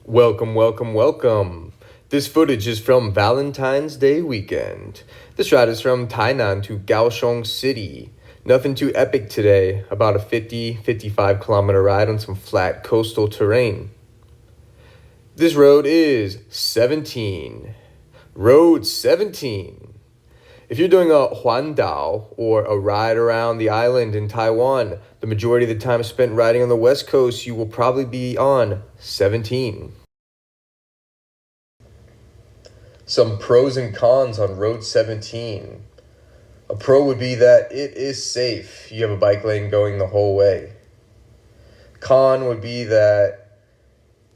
Welcome, welcome, welcome. This footage is from Valentine's Day weekend. This ride is from Tainan to Kaohsiung City. Nothing too epic today, about a 55 kilometer ride on some flat coastal terrain. This road is 17. Road 17. If you're doing a Huandao or a ride around the island in Taiwan, the majority of the time spent riding on the west coast, you will probably be on 17. Some pros and cons on Road 17. A pro would be that it is safe. You have a bike lane going the whole way. Con would be that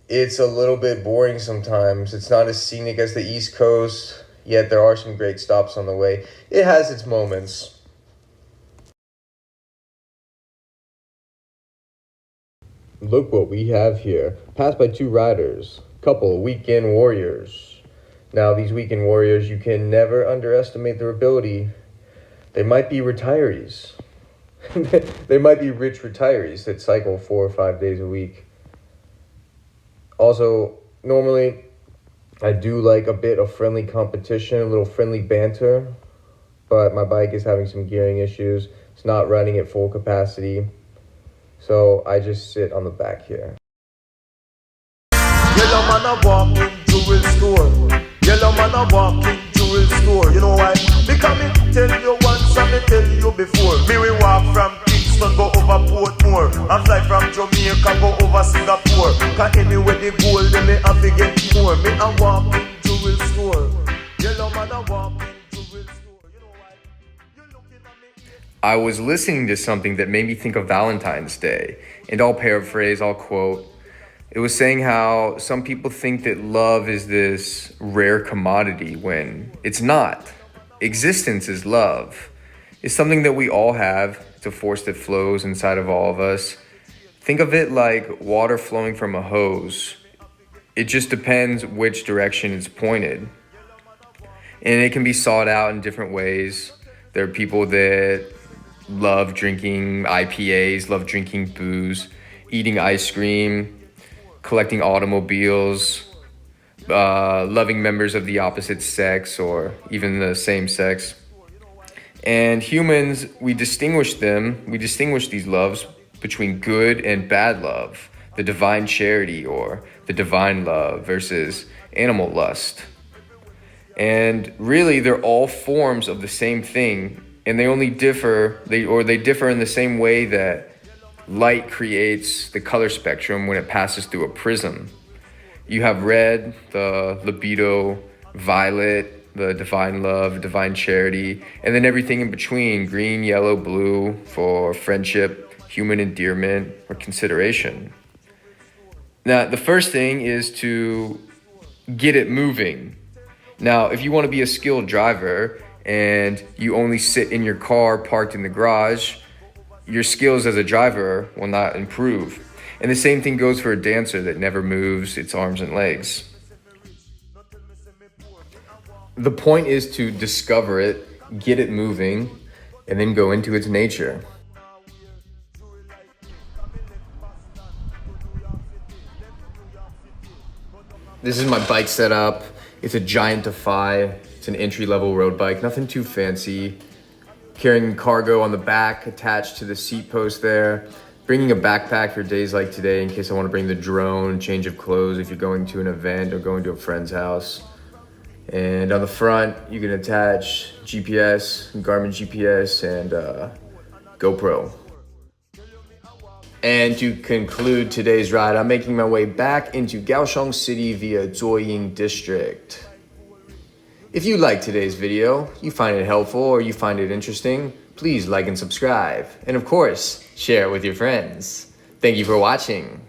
it's a little bit boring sometimes. It's not as scenic as the East Coast, yet there are some great stops on the way. It has its moments. Look what we have here. Passed by two riders, couple of weekend warriors. Now, these weekend warriors, you can never underestimate their ability. They might be retirees. They might be rich retirees that cycle 4 or 5 days a week. Also, normally, I do like a bit of friendly competition, a little friendly banter, but my bike is having some gearing issues. It's not running at full capacity, so I just sit on the back here. Yellow man a walk into his store. Yellow man a walk into his store. You know why? Because me tell you once and me tell you before. Me we walk from Kingston go over Portmore, and fly from Jamaica go over Singapore. Cause anywhere they go, then me have to get more. Me a walk into his store. Yellow man a walk into his store. You know why? You looking at me. I was listening to something that made me think of Valentine's Day, and I'll paraphrase, I'll quote. It was saying how some people think that love is this rare commodity when it's not. Existence is love. It's something that we all have. It's a force that flows inside of all of us. Think of it like water flowing from a hose. It just depends which direction it's pointed. And it can be sought out in different ways. There are people that love drinking IPAs, love drinking booze, eating ice cream, collecting automobiles, loving members of the opposite sex or even the same sex. And humans, we distinguish these loves between good and bad love, the divine charity or the divine love versus animal lust. And really, they're all forms of the same thing, and they differ in the same way that light creates the color spectrum when it passes through a prism. You have red, the libido, violet, the divine love, divine charity, and then everything in between, green, yellow, blue, for friendship, human endearment, or consideration. Now, the first thing is to get it moving. Now, if you want to be a skilled driver and you only sit in your car parked in the garage, your skills as a driver will not improve. And the same thing goes for a dancer that never moves its arms and legs. The point is to discover it, get it moving, and then go into its nature. This is my bike setup. It's a Giant Defy. It's an entry-level road bike, nothing too fancy. Carrying cargo on the back attached to the seat post there. Bringing a backpack for days like today in case I want to bring the drone, change of clothes if you're going to an event or going to a friend's house. And on the front, you can attach GPS, Garmin GPS, and GoPro. And to conclude today's ride, I'm making my way back into Kaohsiung City via Zuoying District. If you liked today's video, you find it helpful, or you find it interesting, please like and subscribe. And of course, share it with your friends. Thank you for watching.